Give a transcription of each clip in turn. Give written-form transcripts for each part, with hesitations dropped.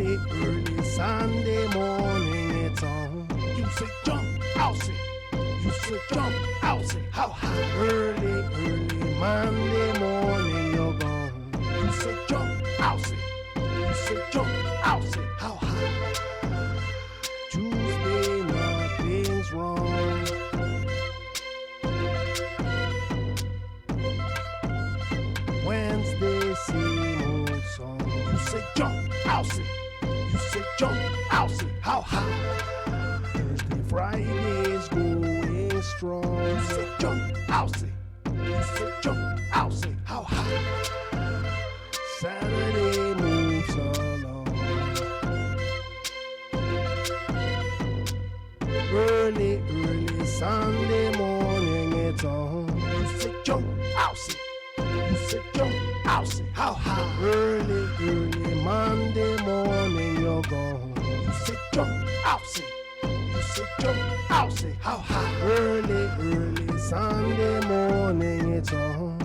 Early, early Sunday morning, it's on. You say jump, I'll say. You say jump, I'll say. How high? Early, early Monday morning, you're gone. You say jump, I'll say. You say jump, I'll say. How high? Tuesday, nothing's wrong. Wednesday, same old song. You say jump, I'll say. You say jump, I'll say. How high? Thursday, Friday's going strong. You say jump, I'll say. You say jump, I'll say. How high? Saturday moves along. Early, early Sunday morning, it's on. You say jump, I'll say. You say jump, I'll say. How high? Early, early Monday morning, you're gone. You say jump, I'll say. You say jump, I'll say. How high? Early, early Sunday morning, it's on.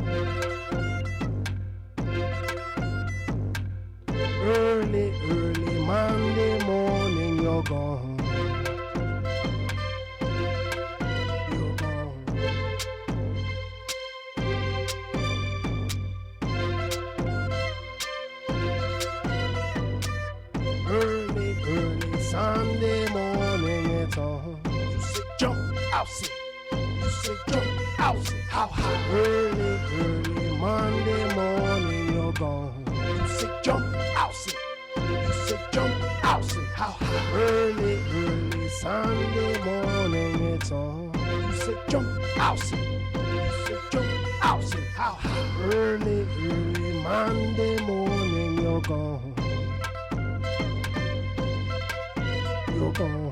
Early, early Monday morning, you're gone. You're gone. Early, early Sunday morning, it's on. You say jump, I'll say. You say jump, I'll say. How high? Early, early Monday morning, you're gone. You say jump, I'll say. You say jump, I'll say. How high? Early, early Sunday morning, it's on. You say jump, I'll say. You say jump, I'll say. How high? Early, early Monday morning, you're gone. You're gone.